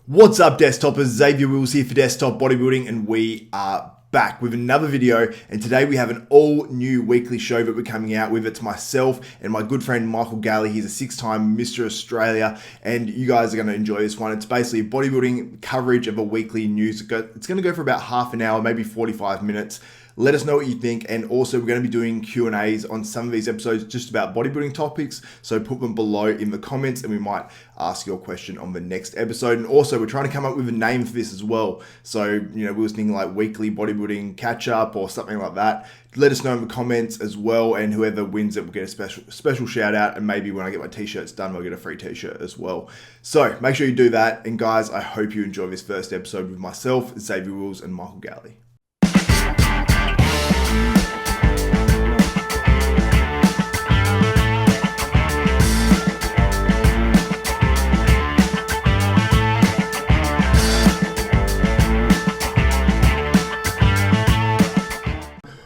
What's up, Desktopers? Xavier Wills here for Desktop Bodybuilding, and we are back with another video. And today we have an all-new weekly show that we're coming out with. It's myself and my good friend Michael Galley. He's a six-time Mr. Australia, and you guys are going to enjoy this one. It's basically a bodybuilding coverage of a weekly news. It's going to go for about half an hour, maybe 45 minutes. Let us know what you think, and also we're going to be doing Q&As on some of these episodes just about bodybuilding topics, so put them below in the comments and we might ask your question on the next episode. And also we're trying to come up with a name for this as well, so we were thinking like weekly bodybuilding catch-up or something like that. Let us know in the comments as well, and whoever wins it will get a special shout out, and maybe when I get my t-shirts done I'll get a free t-shirt as well. So make sure you do that, and guys, I hope you enjoy this first episode with myself, Xavier Wills, and Michael Galley.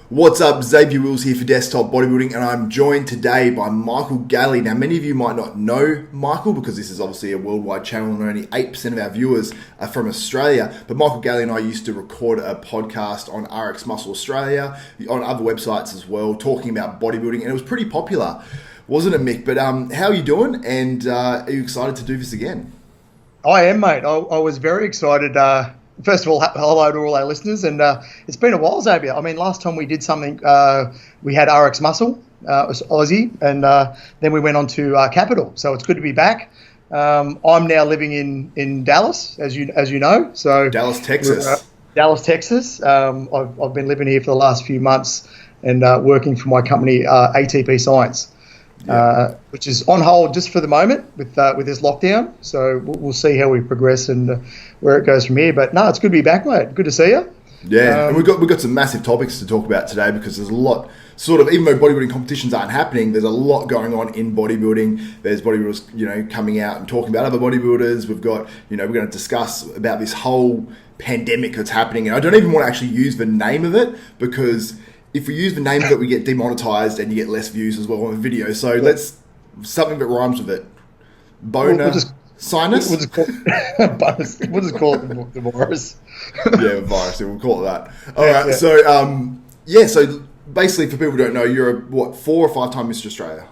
What's up, Xavier Wills here for Desktop Bodybuilding, and I'm joined today by Michael Galley. Now, many of you might not know Michael because this is obviously a worldwide channel and only 8% of our viewers are from Australia. But Michael Galley and I used to record a podcast on RX Muscle Australia, on other websites as well, talking about bodybuilding, and it was pretty popular, wasn't it, Mick? But how are you doing, and are you excited to do this again? I am, mate. I was very excited. First of all, hello to all our listeners, and it's been a while, Xavier. I mean, last time we did something, we had RX Muscle, Aussie, and then we went on to Capital. So it's good to be back. I'm now living in Dallas, as you know. So Dallas, Texas. Dallas, Texas. I've been living here for the last few months and working for my company, ATP Science. Yeah. Which is on hold just for the moment with this lockdown. So we'll see how we progress and where it goes from here. But no, it's good to be back, mate. Good to see you. Yeah, and we've got some massive topics to talk about today because there's a lot, even though bodybuilding competitions aren't happening, there's a lot going on in bodybuilding. There's bodybuilders, coming out and talking about other bodybuilders. We've got, we're going to discuss about this whole pandemic that's happening. And I don't even want to actually use the name of it because if we use the name of it, we get demonetized and you get less views as well on the video. So let's something that rhymes with it. Sinus? We'll just call it the virus. Yeah, virus. We'll call it that. All right. Yeah. So basically, for people who don't know, you're a 4 or 5 time Mr. Australia?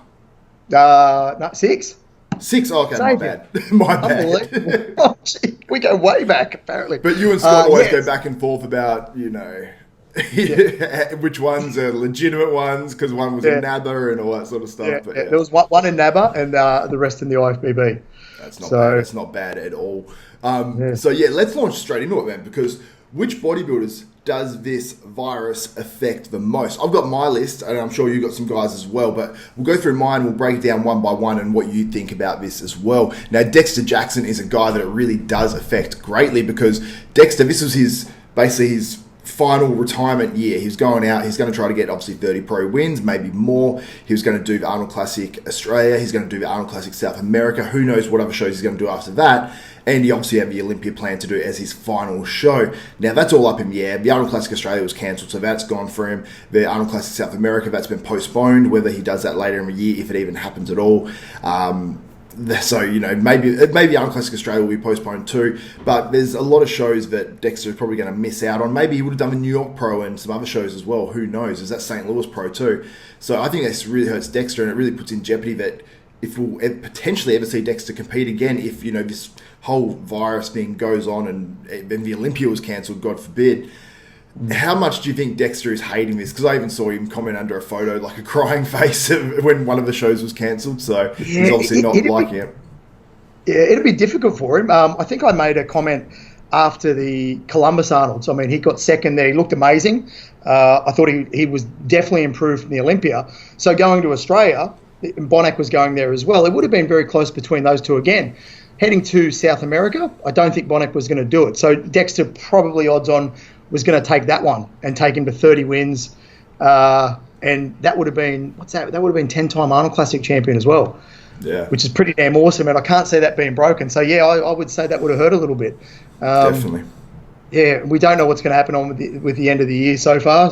No, 6. 6? Oh, okay, my bad. My bad. Oh, gee, we go way back, apparently. But you and Scott always go back and forth about, which ones are legitimate ones, because one was in NABA and all that sort of stuff. Yeah, but there was one in NABA and the rest in the IFBB. That's not bad. That's not bad at all. So let's launch straight into it, man, because which bodybuilders does this virus affect the most? I've got my list, and I'm sure you've got some guys as well, but we'll go through mine, we'll break it down one by one and what you think about this as well. Now, Dexter Jackson is a guy that it really does affect greatly because Dexter, this was his final retirement year. He's going out, he's going to try to get obviously 30 pro wins, maybe more. He was going to do the Arnold Classic Australia, he's going to do the Arnold Classic South America, who knows what other shows he's going to do after that, and he obviously had the Olympia plan to do as his final show. Now that's all up in the air. The Arnold Classic Australia was cancelled, so that's gone for him. The Arnold Classic South America, that's been postponed, whether he does that later in the year, if it even happens at all. So, maybe Arnold Classic Australia will be postponed too, but there's a lot of shows that Dexter is probably going to miss out on. Maybe he would have done the New York Pro and some other shows as well. Who knows? There's that St. Louis Pro too. So I think this really hurts Dexter, and it really puts in jeopardy that if we'll potentially ever see Dexter compete again, if, this whole virus thing goes on and the Olympia was cancelled, God forbid. How much do you think Dexter is hating this? Because I even saw him comment under a photo, like a crying face when one of the shows was cancelled. So he's obviously not liking it. Yeah, it'll be difficult for him. I think I made a comment after the Columbus Arnolds. I mean, he got second there. He looked amazing. I thought he was definitely improved from the Olympia. So going to Australia, and Bonac was going there as well, it would have been very close between those two again. Heading to South America, I don't think Bonac was going to do it. So Dexter probably odds on was going to take that one and take him to 30 wins. And that would have been, That would have been 10-time Arnold Classic champion as well. Yeah. Which is pretty damn awesome. And I can't see that being broken. So, I would say that would have hurt a little bit. Definitely. Yeah, we don't know what's going to happen with the end of the year so far.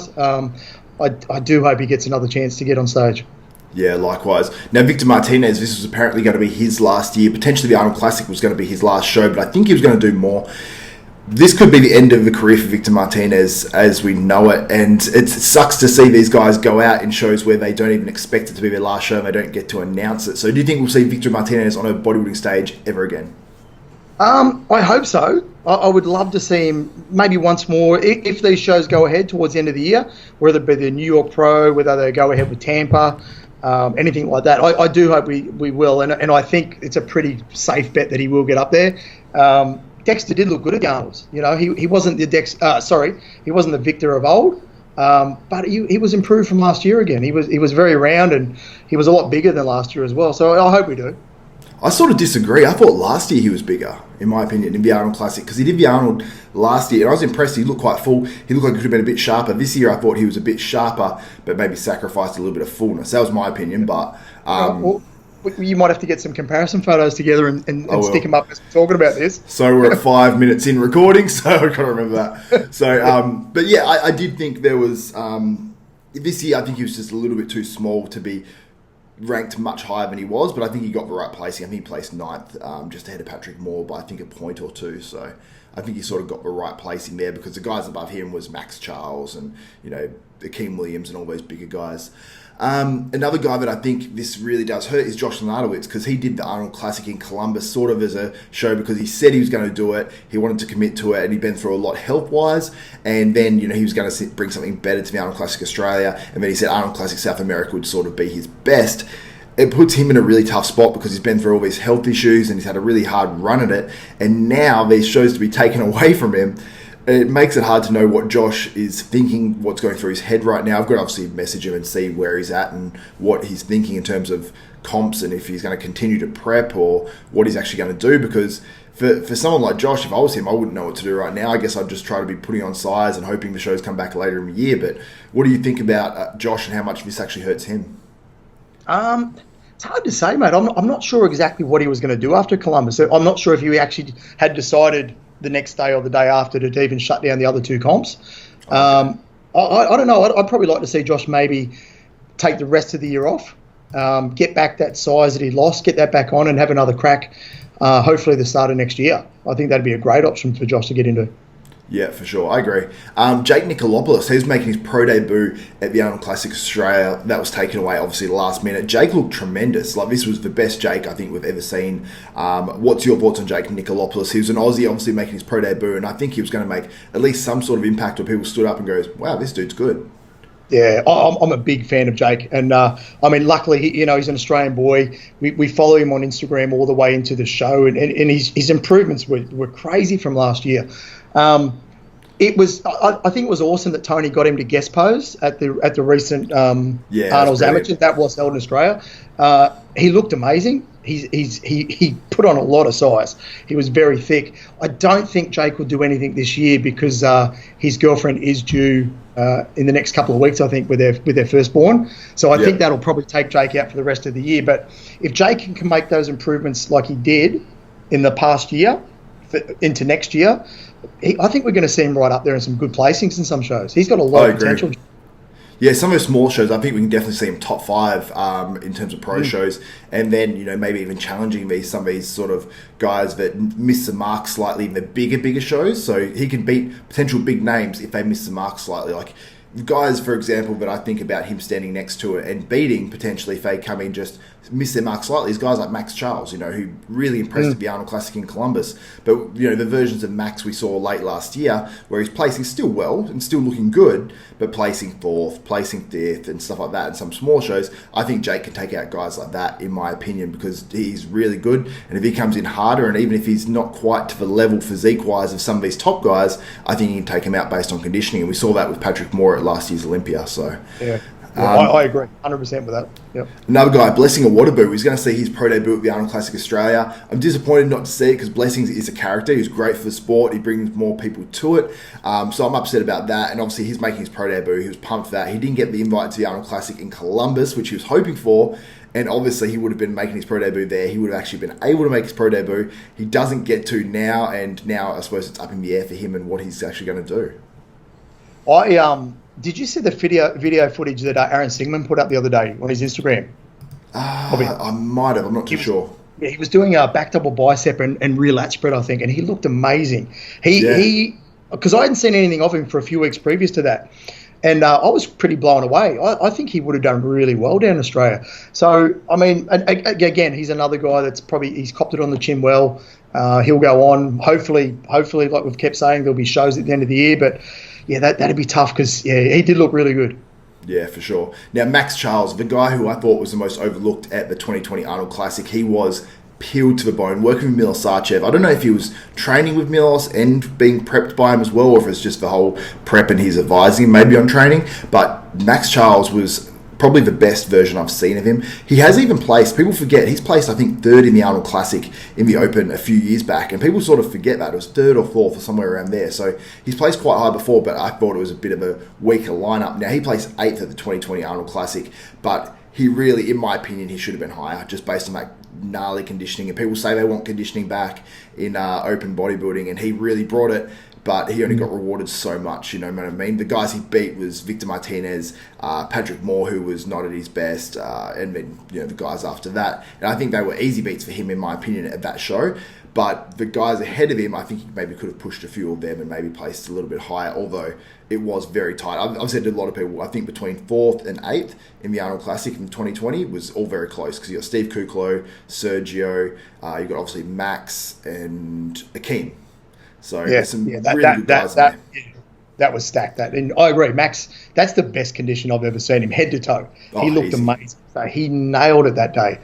I do hope he gets another chance to get on stage. Yeah, likewise. Now, Victor Martinez, this was apparently going to be his last year. Potentially the Arnold Classic was going to be his last show, but I think he was going to do more. This could be the end of the career for Victor Martinez as we know it, and it sucks to see these guys go out in shows where they don't even expect it to be their last show and they don't get to announce it. So do you think we'll see Victor Martinez on a bodybuilding stage ever again? I hope so. I would love to see him maybe once more if these shows go ahead towards the end of the year, whether it be the New York Pro, whether they go ahead with Tampa, anything like that. I do hope we will, and I think it's a pretty safe bet that he will get up there. Dexter did look good at the Arnolds. You know, he wasn't the he wasn't the Victor of old, but he was improved from last year again. He was very round and he was a lot bigger than last year as well. So I hope we do. I sort of disagree. I thought last year he was bigger, in my opinion, in the Arnold Classic, because he did the Arnold last year, and I was impressed. He looked quite full. He looked like he could have been a bit sharper. This year I thought he was a bit sharper, but maybe sacrificed a little bit of fullness. That was my opinion, but... Well, you might have to get some comparison photos together and stick them up as we're talking about this. So we're at 5 minutes in recording, so I can't remember that. So, but yeah, I did think there was... this year I think he was just a little bit too small to be ranked much higher than he was, but I think he got the right placing. I think he placed 9th, just ahead of Patrick Moore by I think a point or two. So I think he sort of got the right placing there because the guys above him was Max Charles and, you know, Akeem Williams and all those bigger guys. Another guy that I think this really does hurt is Josh Lenartowicz, because he did the Arnold Classic in Columbus sort of as a show because he said he was going to do it, he wanted to commit to it, and he'd been through a lot health-wise, and then, you know, he was going to bring something better to the Arnold Classic Australia, and then he said Arnold Classic South America would sort of be his best. It puts him in a really tough spot because he's been through all these health issues and he's had a really hard run at it, and now these shows to be taken away from him, it makes it hard to know what Josh is thinking, what's going through his head right now. I've got to obviously message him and see where he's at and what he's thinking in terms of comps and if he's going to continue to prep or what he's actually going to do, because for someone like Josh, if I was him, I wouldn't know what to do right now. I guess I'd just try to be putting on size and hoping the shows come back later in the year. But what do you think about Josh and how much this actually hurts him? It's hard to say, mate. I'm not sure exactly what he was going to do after Columbus. I'm not sure if he actually had decided the next day or the day after to even shut down the other two comps. I don't know. I'd probably like to see Josh maybe take the rest of the year off, get back that size that he lost, get that back on and have another crack, hopefully the start of next year. I think that'd be a great option for Josh to get into. Yeah, for sure. I agree. Jake Nikolopoulos, he's making his pro debut at the Arnold Classic Australia. That was taken away, obviously, the last minute. Jake looked tremendous. Like, this was the best Jake I think we've ever seen. What's your thoughts on Jake Nikolopoulos? He was an Aussie, obviously, making his pro debut, and I think he was going to make at least some sort of impact where people stood up and goes, wow, this dude's good. Yeah, I'm a big fan of Jake. And, I mean, luckily, he's an Australian boy. We follow him on Instagram all the way into the show, and his improvements were crazy from last year. I think it was awesome that Tony got him to guest pose at the recent Arnold's Amateur. That was held in Australia. He looked amazing. He put on a lot of size. He was very thick. I don't think Jake will do anything this year because his girlfriend is due in the next couple of weeks, I think, with their firstborn. So I think that'll probably take Jake out for the rest of the year. But if Jake can make those improvements like he did in the past year into next year, I think we're going to see him right up there in some good placings in some shows. He's got a lot of potential. Yeah, some of the small shows, I think we can definitely see him top 5 in terms of pro shows, and then, maybe even challenging some of these sort of guys that miss the mark slightly in the bigger shows. So he can beat potential big names if they miss the mark slightly. Like guys, for example, that I think about him standing next to it and beating potentially if they come in just miss their mark slightly is guys like Max Charles, who really impressed at the Arnold Classic in Columbus. But, the versions of Max we saw late last year where he's placing still well and still looking good, but placing 4th, placing 5th and stuff like that in some small shows, I think Jake can take out guys like that, in my opinion, because he's really good. And if he comes in harder, and even if he's not quite to the level physique-wise of some of these top guys, I think he can take him out based on conditioning. And we saw that with Patrick Moore at last year's Olympia. So yeah. I agree 100% with that. Yep. Another guy, Blessing Awardaboo, he's going to see his pro debut at the Arnold Classic Australia. I'm disappointed not to see it because Blessing is a character. He's great for the sport. He brings more people to it. So I'm upset about that. And obviously he's making his pro debut. He was pumped for that. He didn't get the invite to the Arnold Classic in Columbus, which he was hoping for. And obviously he would have been making his pro debut there. He would have actually been able to make his pro debut. He doesn't get to now. And now I suppose it's up in the air for him and what he's actually going to do. Did you see the video footage that Aaron Singman put up the other day on his Instagram? I might have. I'm not too sure. Yeah, he was doing a back double bicep and rear lat spread, I think, and he looked amazing. He because I hadn't seen anything of him for a few weeks previous to that. And I was pretty blown away. I think he would have done really well down in Australia. So, I mean, again, he's another guy that's he's copped it on the chin well. He'll go on. Hopefully, like we've kept saying, there'll be shows at the end of the year. But, yeah, that'd be tough because, yeah, he did look really good. Yeah, for sure. Now, Max Charles, the guy who I thought was the most overlooked at the 2020 Arnold Classic, he was peeled to the bone, working with Milos Sarcev. I don't know if he was training with Milos and being prepped by him as well, or if it's just the whole prep and he's advising him maybe on training. But Max Charles was probably the best version I've seen of him. He has even placed, people forget, he's placed I think third in the Arnold Classic in the Open a few years back, and people sort of forget that. It was third or fourth or somewhere around there. So he's placed quite high before, but I thought it was a bit of a weaker lineup. Now he placed 8th at the 2020 Arnold Classic, but he really, in my opinion, he should have been higher just based on that gnarly conditioning. And people say they want conditioning back in open bodybuilding, and he really brought it, but he only got rewarded so much, you know what I mean? The guys he beat was Victor Martinez, Patrick Moore, who was not at his best, and then, you know, the guys after that. And I think they were easy beats for him, in my opinion, at that show. But the guys ahead of him, I think he maybe could have pushed a few of them and maybe placed a little bit higher, although it was very tight. I've said to a lot of people, I think between 4th and 8th in the Arnold Classic in 2020 was all very close, because you got Steve Kuklo, Sergio, you got obviously Max and Akeem. So there's some really good guys in there. That was stacked. And I agree, Max, that's the best condition I've ever seen him, head to toe. He looked amazing. So he nailed it that day.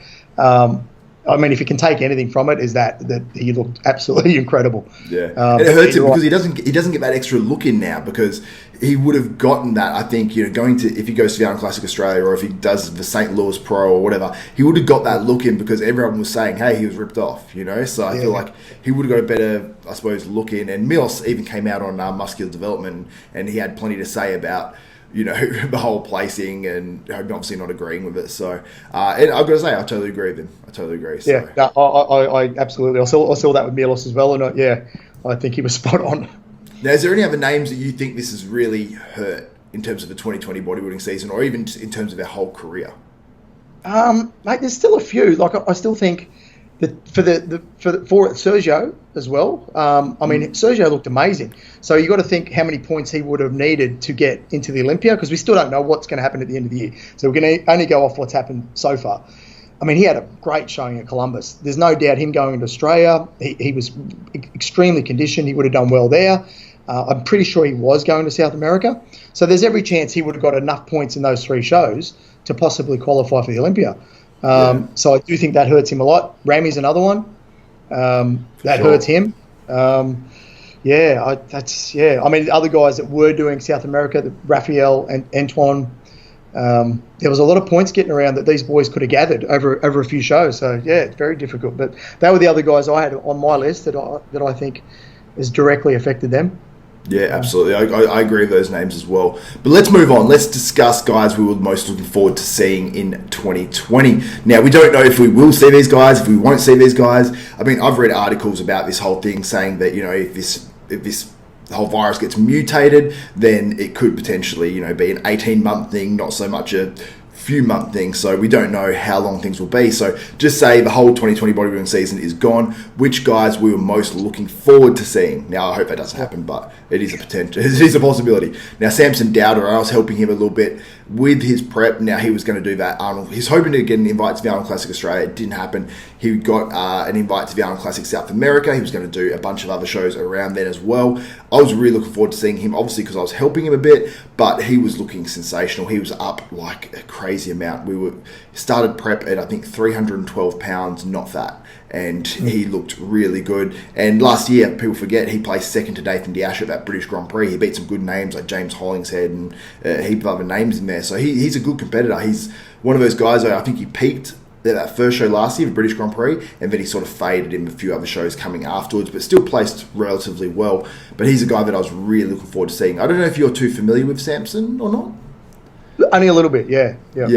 I mean, if you can take anything from it, is that he looked absolutely incredible. Yeah, and it hurts him because he doesn't get that extra look in now, because he would have gotten that. I think, you know, if he goes to the Arnold Classic Australia, or if he does the St. Louis Pro or whatever, he would have got that look in because everyone was saying, hey, he was ripped off, you know. So I feel like he would have got a better, I suppose, look in. And Milos even came out on muscular development, and he had plenty to say about, you know, the whole placing, and obviously not agreeing with it. So, and I've got to say, I totally agree with him. I totally agree. So. Yeah, no, I absolutely. I saw that with Milos as well, and I think he was spot on. Now, is there any other names that you think this has really hurt in terms of the 2020 bodybuilding season, or even in terms of their whole career? Mate, there's still a few. Like, I still think that for Sergio as well. I mean, Sergio looked amazing. So you got to think how many points he would have needed to get into the Olympia, because we still don't know what's going to happen at the end of the year. So we're going to only go off what's happened so far. I mean, he had a great showing at Columbus. There's no doubt him going into Australia, he was extremely conditioned. He would have done well there. I'm pretty sure he was going to South America. So there's every chance he would have got enough points in those 3 shows to possibly qualify for the Olympia. So I do think that hurts him a lot. Ramy's another one. That hurts him. I mean, the other guys that were doing South America, Raphael and Antoine, there was a lot of points getting around that these boys could have gathered over a few shows. So yeah, it's very difficult. But they were the other guys I had on my list that I think has directly affected them. Yeah, absolutely. I agree with those names as well. But let's move on. Let's discuss guys we were most looking forward to seeing in 2020. Now, we don't know if we will see these guys, if we won't see these guys. I mean, I've read articles about this whole thing saying that, you know, if this whole virus gets mutated, then it could potentially, you know, be an 18-month thing, not so much a few-month thing. So we don't know how long things will be. So just say the whole 2020 bodybuilding season is gone. Which guys we were most looking forward to seeing? Now, I hope that doesn't happen, but it is a potential. It is a possibility. Now, Samson Dowder, I was helping him a little bit with his prep. Now, he was going to do that. He's hoping to get an invite to the Arnold Classic Australia. It didn't happen. He got an invite to the Arnold Classic South America. He was going to do a bunch of other shows around then as well. I was really looking forward to seeing him, obviously, because I was helping him a bit, but he was looking sensational. He was up like a crazy amount. We started prep at, I think, 312 pounds, not fat, and he looked really good. And last year, people forget, he placed second to Nathan Diash at that British Grand Prix. He beat some good names like James Hollingshead and a heap of other names in there. So he's a good competitor. He's one of those guys, I think he peaked at that first show last year, the British Grand Prix, and then he sort of faded in a few other shows coming afterwards, but still placed relatively well. But he's a guy that I was really looking forward to seeing. I don't know if you're too familiar with Samson or not. Only a little bit, yeah. But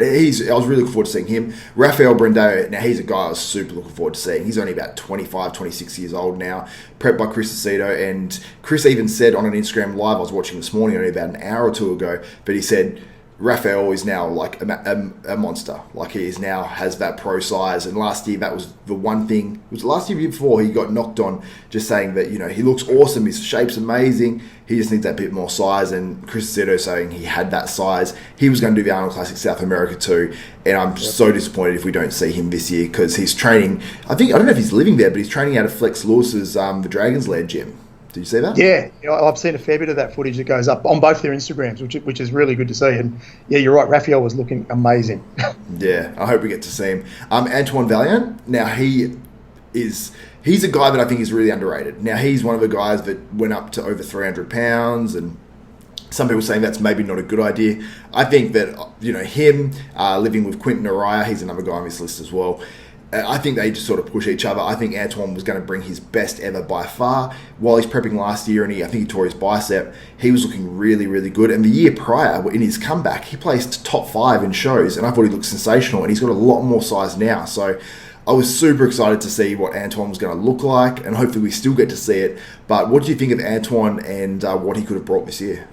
I was really looking forward to seeing him. Rafael Brandao, now he's a guy I was super looking forward to seeing. He's only about 25, 26 years old now, prepped by Chris Aceto, and Chris even said on an Instagram live I was watching this morning, only about an hour or two ago, but he said, Raphael is now like a monster. Like he is now has that pro size. And last year, that was the one thing. It was last year before he got knocked on, just saying that, you know, he looks awesome. His shape's amazing. He just needs that bit more size. And Chris Aceto saying he had that size. He was going to do the Arnold Classic South America too. And I'm so disappointed if we don't see him this year, because he's training. I don't know if he's living there, but he's training out of Flex Lewis's the Dragon's Lair gym. Did you see that? Yeah, I've seen a fair bit of that footage that goes up on both their Instagrams, which is really good to see. And yeah, you're right, Raphael was looking amazing. Yeah, I hope we get to see him. Antoine Valiant, now he's a guy that I think is really underrated. Now he's one of the guys that went up to over 300 pounds, and some people saying that's maybe not a good idea. I think that, you know, him living with Quinton Araya, he's another guy on this list as well. I think they just sort of push each other. I think Antoine was going to bring his best ever by far. While he's prepping last year, and I think he tore his bicep, he was looking really, really good. And the year prior, in his comeback, he placed top 5 in shows, and I thought he looked sensational. And he's got a lot more size now. So I was super excited to see what Antoine was going to look like, and hopefully we still get to see it. But what do you think of Antoine and what he could have brought this year?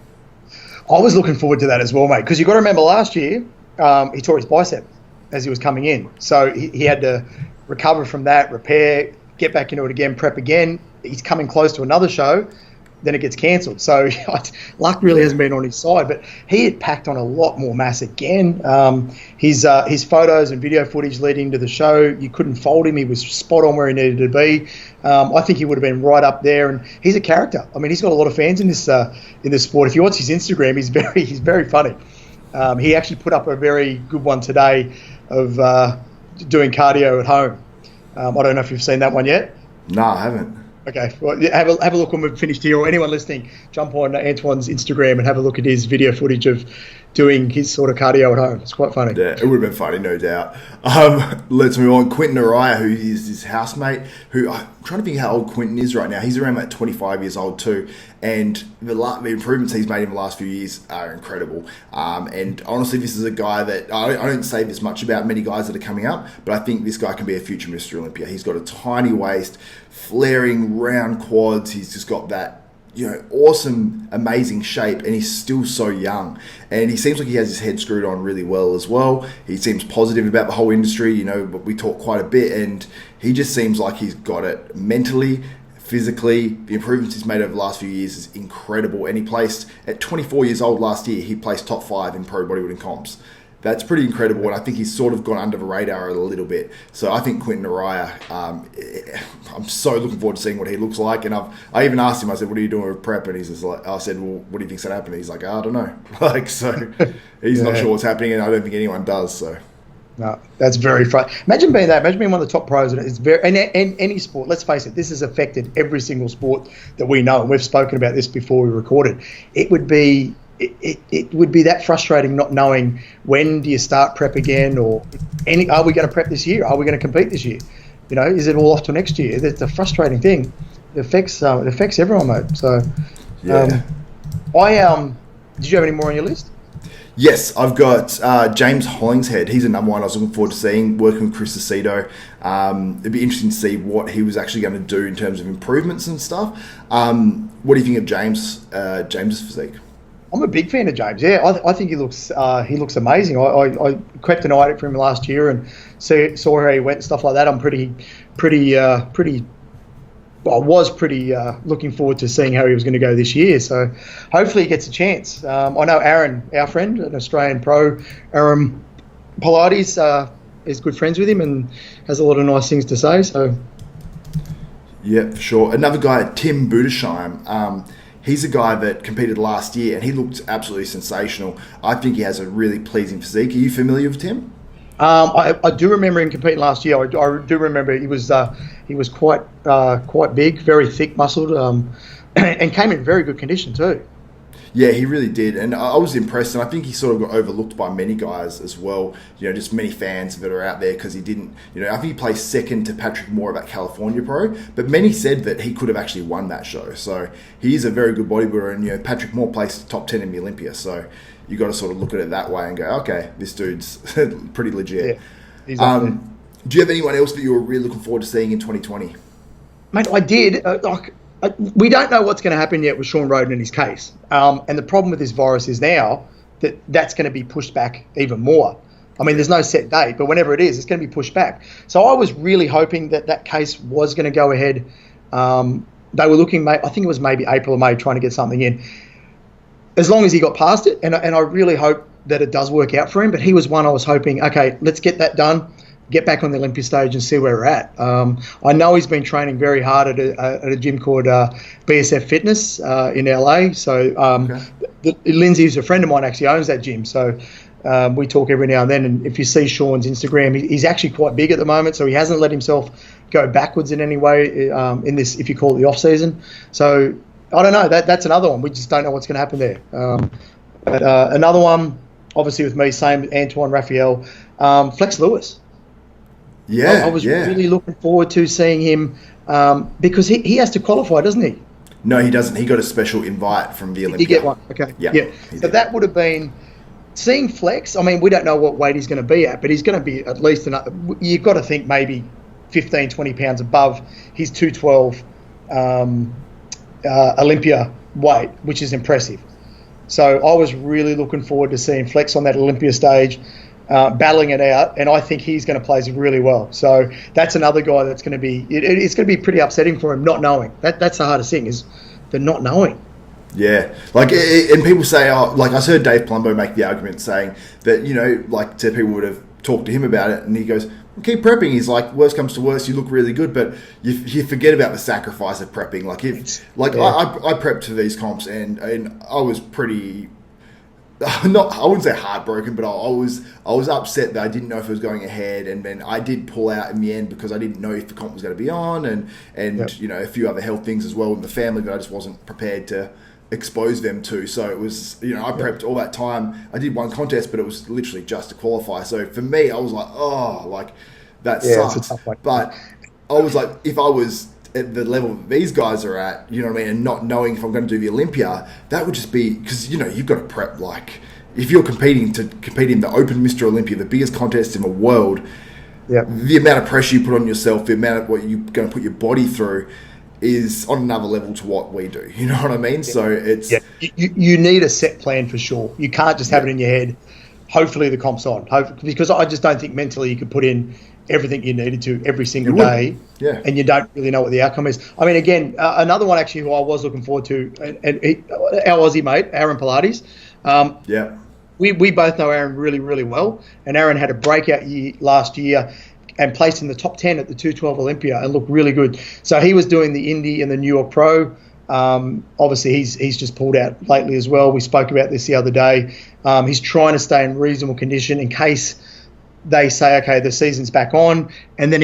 I was looking forward to that as well, mate, because you've got to remember last year he tore his bicep as he was coming in. So he had to recover from that, repair, get back into it again, prep again. He's coming close to another show, then it gets cancelled. So luck really hasn't been on his side, but he had packed on a lot more mass again. His photos and video footage leading to the show, you couldn't fold him. He was spot on where he needed to be. I think he would have been right up there, and he's a character. I mean, he's got a lot of fans in this sport. If you watch his Instagram, he's very funny. He actually put up a very good one today of doing cardio at home. I don't know if you've seen that one yet. No, I haven't. Okay, well, have a look when we've finished here, or anyone listening, jump on Antoine's Instagram and have a look at his video footage of doing his sort of cardio at home. It's quite funny. Yeah, it would have been funny, no doubt. Let's move on. Quinton Araya, who is his housemate, who I'm trying to think how old Quinton is right now. He's around like 25 years old too, and the improvements he's made in the last few years are incredible. And honestly, this is a guy that I don't say this much about many guys that are coming up, but I think this guy can be a future Mr. Olympia. He's got a tiny waist, flaring round quads. He's just got that, you know, awesome, amazing shape, and he's still so young. And he seems like he has his head screwed on really well as well. He seems positive about the whole industry, you know, but we talk quite a bit, and he just seems like he's got it mentally, physically. The improvements he's made over the last few years is incredible. And he placed, at 24 years old last year, he placed top 5 in pro bodybuilding comps. That's pretty incredible, and I think he's sort of gone under the radar a little bit. So I think Quinton Araya, I'm so looking forward to seeing what he looks like. And I even asked him, I said, what are you doing with prep? And he's just like, I said, well, what do you think's going to happen? And he's like, I don't know. So he's not sure what's happening, and I don't think anyone does. So. No, that's very frustrating. Imagine being that. Imagine being one of the top pros, and it's very and any sport. Let's face it, this has affected every single sport that we know, and we've spoken about this before we recorded. It would be that frustrating not knowing when do you start prep again, or are we going to prep this year? Are we going to compete this year? You know, is it all off to next year? That's a frustrating thing. It affects everyone, mate. So, yeah. Did you have any more on your list? Yes, I've got James Hollingshead. He's another one I was looking forward to seeing, working with Chris Aceto. It'd be interesting to see what he was actually going to do in terms of improvements and stuff. What do you think of James's physique? I'm a big fan of James. Yeah, I think he looks amazing. I crept an eye for him last year and saw how he went and stuff like that. I'm pretty looking forward to seeing how he was going to go this year. So hopefully he gets a chance. I know Aaron, our friend, an Australian pro, Aaron Pilates, is good friends with him and has a lot of nice things to say. So yeah, for sure. Another guy, Tim Budesheim. He's a guy that competed last year, and he looked absolutely sensational. I think he has a really pleasing physique. Are you familiar with Tim? I do remember him competing last year. I do remember he was quite big, very thick muscled, and came in very good condition too. Yeah, he really did, and I was impressed, and I think he sort of got overlooked by many guys as well, you know, just many fans that are out there, because he didn't, you know, I think he placed second to Patrick Moore at that California Pro, but many said that he could have actually won that show. So he is a very good bodybuilder, and, you know, Patrick Moore placed top 10 in the Olympia, so you got to sort of look at it that way and go, okay, this dude's pretty legit. Yeah, exactly. Do you have anyone else that you were really looking forward to seeing in 2020? Mate, I did. We don't know what's going to happen yet with Shawn Rhoden and his case. And the problem with this virus is now that's going to be pushed back even more. I mean, there's no set date, but whenever it is, it's going to be pushed back. So I was really hoping that case was going to go ahead. They were looking, I think it was maybe April or May, trying to get something in. As long as he got past it, and I really hope that it does work out for him, but he was one I was hoping, okay, let's get that done, get back on the Olympia stage and see where we're at. I know he's been training very hard at a gym called BSF Fitness in LA. So Lindsay, who's a friend of mine, actually owns that gym. So we talk every now and then, and if you see Shawn's Instagram, he's actually quite big at the moment, so he hasn't let himself go backwards in any way in this, if you call it the off season. So I don't know. That's another one. We just don't know what's going to happen there. But another one, obviously with me, same Antoine Raphael, Flex Lewis. Yeah, I was really looking forward to seeing him because he has to qualify, doesn't he? No, he doesn't. He got a special invite from the Olympia. Did he get one? Okay. Yeah. So that would have been seeing Flex. I mean, we don't know what weight he's going to be at, but he's going to be at least another. You've got to think maybe 15, 20 pounds above his 212 Olympia weight, which is impressive. So I was really looking forward to seeing Flex on that Olympia stage, battling it out, and I think he's going to place really well. So that's another guy that's going to be. It's going to be pretty upsetting for him not knowing. That's the hardest thing, is the not knowing. Yeah, and people say, I heard Dave Palumbo make the argument saying that, to people would have talked to him about it, and he goes, well, keep prepping. He's like, worst comes to worst, you look really good, but you forget about the sacrifice of prepping. I prepped for these comps, and I was pretty, I wouldn't say heartbroken, but I was upset that I didn't know if it was going ahead, and then I did pull out in the end because I didn't know if the comp was going to be on, and a few other health things as well in the family that I just wasn't prepared to expose them to. So it was, I prepped all that time. I did one contest, but it was literally just to qualify. So for me, I was like, that sucks. But I was like, if I was at the level that these guys are at, you know what I mean, and not knowing if I'm going to do the Olympia, that would just be, because, you've got to prep, if you're competing in the Open Mr. Olympia, the biggest contest in the world, the amount of pressure you put on yourself, the amount of what you're going to put your body through is on another level to what we do. You know what I mean? So it's... Yeah. You need a set plan for sure. You can't just have it in your head. Hopefully the comp's on. Because I just don't think mentally you could put in everything you needed to every single day, and you don't really know what the outcome is. I mean, again, another one actually who I was looking forward to, our Aussie mate, Aaron Pilates. We both know Aaron really, really well, and Aaron had a breakout year last year and placed in the top 10 at the 212 Olympia and looked really good. So he was doing the Indy and the New York Pro. Obviously, he's just pulled out lately as well. We spoke about this the other day. He's trying to stay in reasonable condition in case they say, okay, the season's back on, and then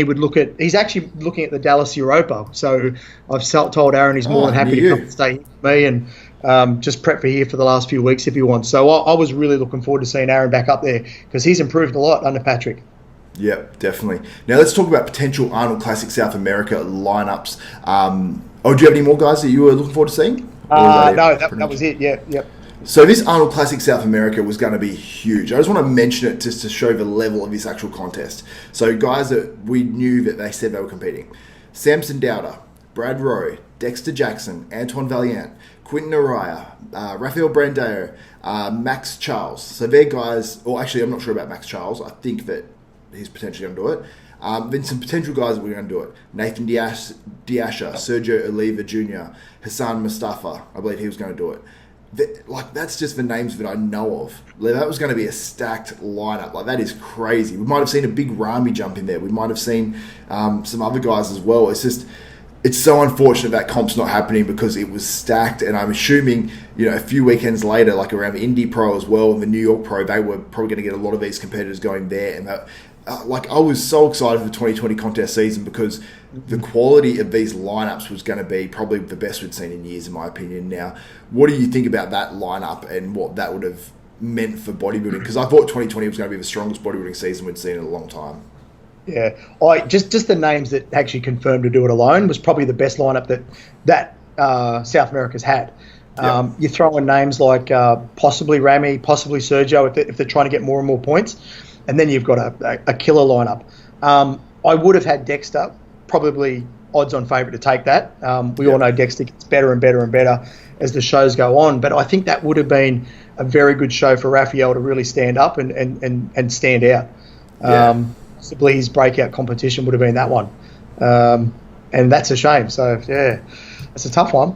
he's actually looking at the Dallas Europa. So I've told Aaron he's more than happy to come and stay with me and just prep for here for the last few weeks if he wants. So I was really looking forward to seeing Aaron back up there because he's improved a lot under Patrick. Yeah, definitely. Now let's talk about potential Arnold Classic South America lineups. Do you have any more guys that you were looking forward to seeing? No, that was it. Yeah, yep. So this Arnold Classic South America was going to be huge. I just want to mention it just to show the level of this actual contest. So guys that we knew that they said they were competing: Samson Dowder, Brad Rowe, Dexter Jackson, Antoine Valiant, Quinton Araya, Rafael Brandeo, Max Charles. So they're guys, or actually I'm not sure about Max Charles. I think that he's potentially going to do it. Then some potential guys that we're going to do it: Nathan Diasha, Sergio Oliva Jr., Hassan Mustafa. I believe he was going to do it. That's just the names that I know of. That was going to be a stacked lineup. That is crazy. We might have seen a big Ramy jump in there. We might have seen some other guys as well. It's so unfortunate that comp's not happening because it was stacked, and I'm assuming, a few weekends later, around the Indy Pro as well and the New York Pro, they were probably going to get a lot of these competitors going there. And I was so excited for the 2020 contest season because the quality of these lineups was going to be probably the best we'd seen in years, in my opinion. Now, what do you think about that lineup and what that would have meant for bodybuilding? Because I thought 2020 was going to be the strongest bodybuilding season we'd seen in a long time. Yeah, just the names that actually confirmed to do it alone was probably the best lineup that South America's had. You throw in names like possibly Ramy, possibly Sergio if they're trying to get more and more points, and then you've got a killer lineup. I would have had Dexter, probably odds-on favourite to take that. We all know Dexter gets better and better and better as the shows go on, but I think that would have been a very good show for Raphael to really stand up and stand out. Possibly his breakout competition would have been that one. And that's a shame. So, yeah, it's a tough one.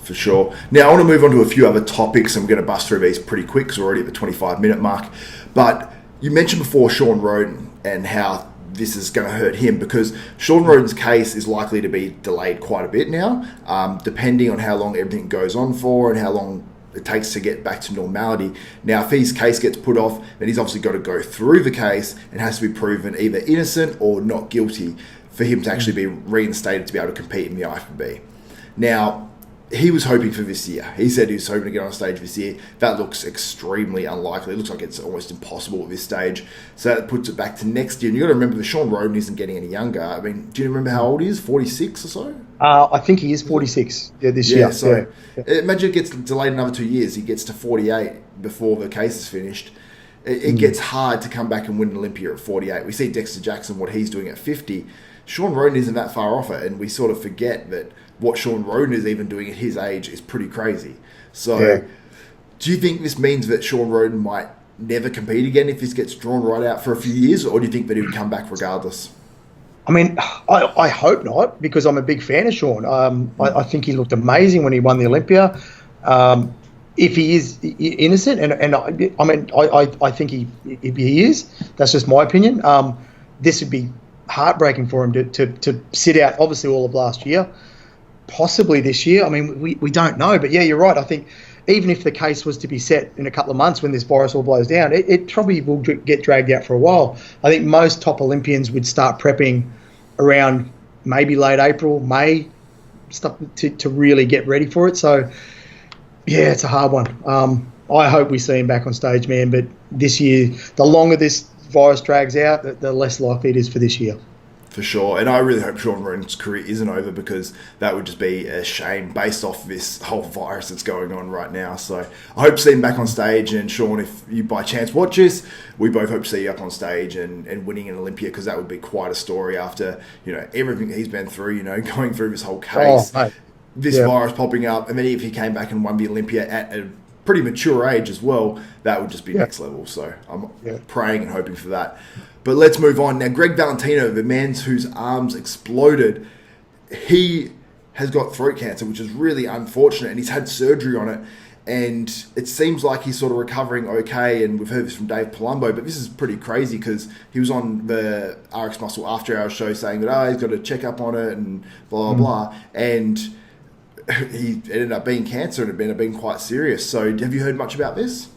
For sure. Now, I want to move on to a few other topics, and we're going to bust through these pretty quick because we're already at the 25-minute mark. But you mentioned before Shawn Rhoden and how this is going to hurt him, because Shawn Rhoden's case is likely to be delayed quite a bit now, depending on how long everything goes on for and how long it takes to get back to normality. Now, if his case gets put off, then he's obviously got to go through the case and has to be proven either innocent or not guilty for him to actually be reinstated to be able to compete in the IFBB. Now, he was hoping for this year. He said he was hoping to get on stage this year. That looks extremely unlikely. It looks like it's almost impossible at this stage. So that puts it back to next year. And you've got to remember that Shawn Rhoden isn't getting any younger. I mean, do you remember how old he is? 46 or so? I think he is 46 this year. So imagine it gets delayed another 2 years. He gets to 48 before the case is finished. It gets hard to come back and win an Olympia at 48. We see Dexter Jackson, what he's doing at 50. Shawn Rhoden isn't that far off it, and we sort of forget that what Shawn Rhoden is even doing at his age is pretty crazy. So do you think this means that Shawn Rhoden might never compete again if this gets drawn right out for a few years, or do you think that he would come back regardless? I mean, I hope not, because I'm a big fan of Shawn. I think he looked amazing when he won the Olympia. If he is innocent, and I think he is, that's just my opinion. This would be heartbreaking for him to sit out, obviously, all of last year. Possibly this year. I mean, we don't know. But, yeah, you're right. I think even if the case was to be set in a couple of months when this virus all blows down, it probably will get dragged out for a while. I think most top Olympians would start prepping around maybe late April, May, stuff to really get ready for it. So, yeah, it's a hard one. I hope we see him back on stage, man. But this year, the longer this virus drags out, the less likely it is for this year. For sure. And I really hope Shawn Rhoden's career isn't over, because that would just be a shame based off this whole virus that's going on right now. So I hope to see him back on stage. And Shawn, if you by chance watch this, we both hope to see you up on stage and winning an Olympia, because that would be quite a story after, everything he's been through, going through this whole case, virus popping up. And then if he came back and won the Olympia at a pretty mature age as well, that would just be next level. So I'm praying and hoping for that. But let's move on. Now, Gregg Valentino, the man whose arms exploded, he has got throat cancer, which is really unfortunate, and he's had surgery on it. And it seems like he's sort of recovering okay, and we've heard this from Dave Palumbo, but this is pretty crazy because he was on the RX Muscle After Hours show saying that, he's got to check up on it and blah, blah, blah. And he ended up being cancer, and it ended up being quite serious. So have you heard much about this?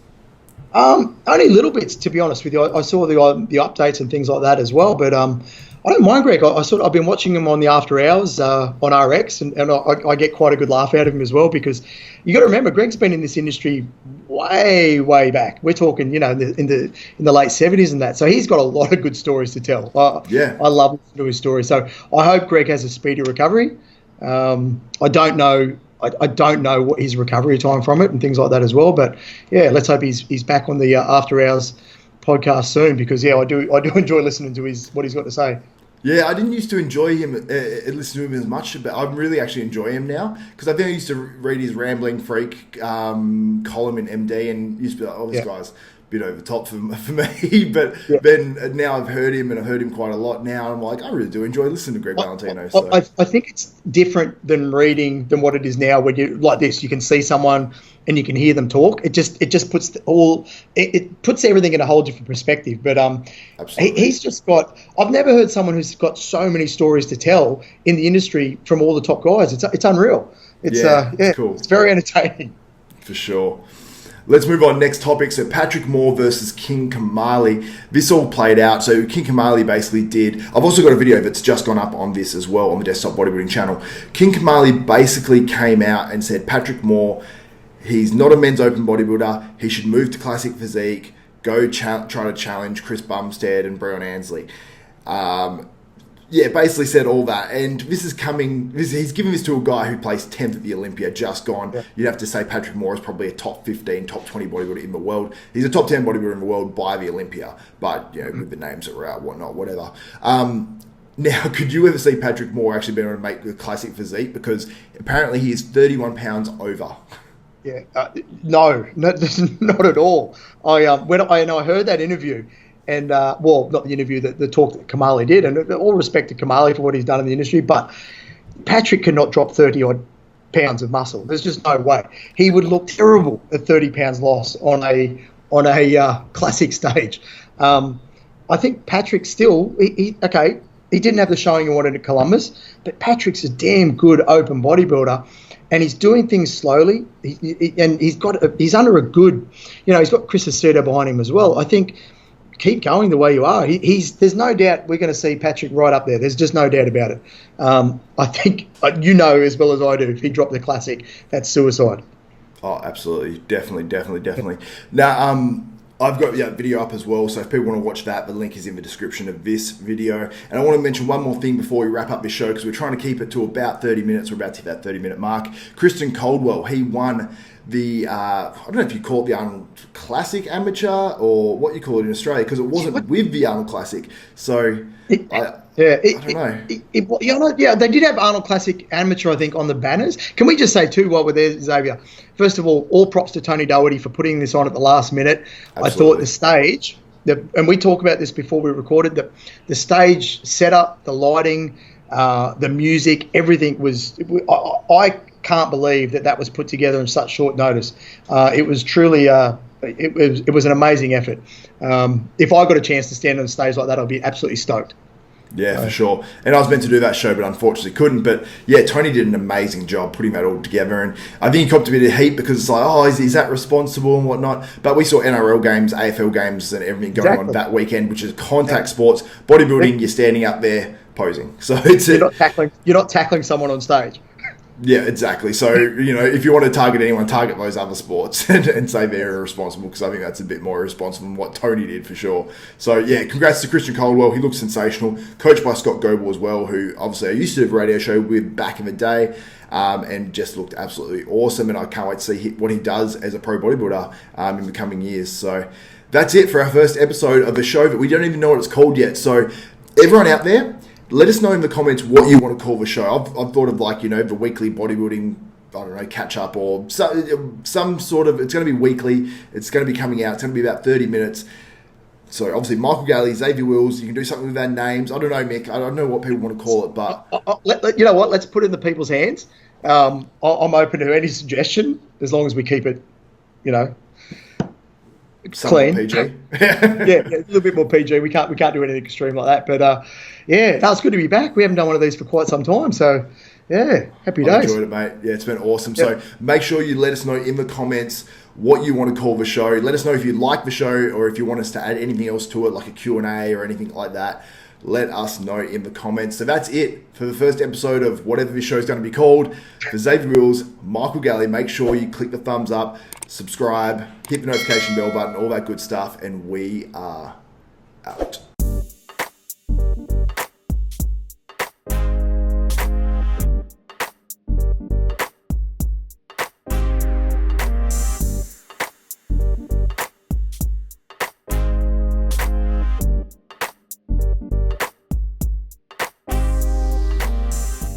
Only little bits, to be honest with you. I saw the updates and things like that as well, but I don't mind Greg. I've been watching him on the After Hours on RX, and I get quite a good laugh out of him as well, because you got to remember Greg's been in this industry way back. We're talking, in the late 70s and that. So he's got a lot of good stories to tell. I love listening to his story. So I hope Greg has a speedy recovery. I don't know what his recovery time from it and things like that as well. But yeah, let's hope he's back on the After Hours podcast soon, because I do enjoy listening to what he's got to say. Yeah, I didn't used to enjoy him, listen to him as much, but I really actually enjoy him now, because I think I used to read his Rambling Freak column in MD and used to be like, this guy's a bit over the top for me, but then now I've heard him, and I've heard him quite a lot now, and I'm like, I really do enjoy listening to Gregg Valentino. So. I think it's different than reading than what it is now, where you like this, you can see someone and you can hear them talk. It just puts it puts everything in a whole different perspective. But he's just got. I've never heard someone who's got so many stories to tell in the industry from all the top guys. It's unreal. It's cool. It's very entertaining. For sure. Let's move on. Next topic. So Patrick Moore versus King Kamali. This all played out. So King Kamali basically did. I've also got a video that's just gone up on this as well on the Desktop Bodybuilding channel. King Kamali basically came out and said Patrick Moore, he's not a men's open bodybuilder. He should move to classic physique. Go try to challenge Chris Bumstead and Breon Ansley. Basically said all that. And this is coming. He's giving this to a guy who placed 10th at the Olympia, just gone. Yeah. You'd have to say Patrick Moore is probably a top 15, top 20 bodybuilder in the world. He's a top 10 bodybuilder in the world by the Olympia, but with the names that were out, whatnot, whatever. Now, could you ever see Patrick Moore actually being able to make the classic physique? Because apparently he is 31 pounds over. Yeah, no, not at all. I heard that interview, and well, not the interview, the talk that Kamali did, and all respect to Kamali for what he's done in the industry, but Patrick cannot drop 30 odd pounds of muscle. There's just no way. He would look terrible at 30 pounds loss on a classic stage. I think Patrick still, he didn't have the showing he wanted at Columbus, but Patrick's a damn good open bodybuilder. And he's doing things slowly, he's under a good, he's got Chris Aceto behind him as well. I think keep going the way you are. There's no doubt we're going to see Patrick right up there. There's just no doubt about it. I think as well as I do, if he dropped the classic, that's suicide. Oh, absolutely, definitely. Now, I've got video up as well, so if people want to watch that, the link is in the description of this video. And I want to mention one more thing before we wrap up this show, because we're trying to keep it to about 30 minutes. We're about to hit that 30-minute mark. Christian Caldwell, he won the, I don't know if you call it the Arnold Classic Amateur or what you call it in Australia, because it wasn't with the Arnold Classic. So, I don't know. They did have Arnold Classic Amateur, I think, on the banners. Can we just say, too, while we're there, Xavier, first of all props to Tony Doherty for putting this on at the last minute. Absolutely. I thought the stage, and we talked about this before we recorded, the stage setup, the lighting, the music, everything was... I can't believe that was put together in such short notice. It was truly... It was an amazing effort. If I got a chance to stand on a stage like that, I'd be absolutely stoked. Yeah, for sure. And I was meant to do that show, but unfortunately couldn't. But yeah, Tony did an amazing job putting that all together. And I think he copped a bit of heat because it's like, is that responsible and whatnot? But we saw NRL games, AFL games and everything going on that weekend, which is contact sports. Bodybuilding, you're standing up there posing. So you're not tackling someone on stage. Yeah, exactly. So, if you want to target anyone, target those other sports and say they're irresponsible, because I think that's a bit more irresponsible than what Tony did for sure. So, yeah, congrats to Christian Caldwell. He looks sensational. Coached by Scott Goebel as well, who obviously I used to have a radio show with back in the day, and just looked absolutely awesome. And I can't wait to see what he does as a pro bodybuilder in the coming years. So, that's it for our first episode of the show, but we don't even know what it's called yet. So, everyone out there, let us know in the comments what you want to call the show. I've thought of the weekly bodybuilding, I don't know, catch up or some sort of, it's going to be weekly. It's going to be coming out. It's going to be about 30 minutes. So obviously Michael Galley, Xavier Wills, you can do something with our names. I don't know, Mick. I don't know what people want to call it, but... you know what? Let's put it in the people's hands. I'm open to any suggestion as long as we keep it, clean. PG. Yeah, a little bit more PG. We can't do anything extreme like that. But it's good to be back. We haven't done one of these for quite some time. So happy days. I enjoyed it, mate. Yeah, it's been awesome. Yep. So make sure you let us know in the comments what you want to call the show. Let us know if you like the show or if you want us to add anything else to it, like a Q&A or anything like that. Let us know in the comments. So that's it for the first episode of whatever this show is going to be called. For Xavier Wills, Michael Galley, make sure you click the thumbs up, subscribe, hit the notification bell button, all that good stuff, and we are out.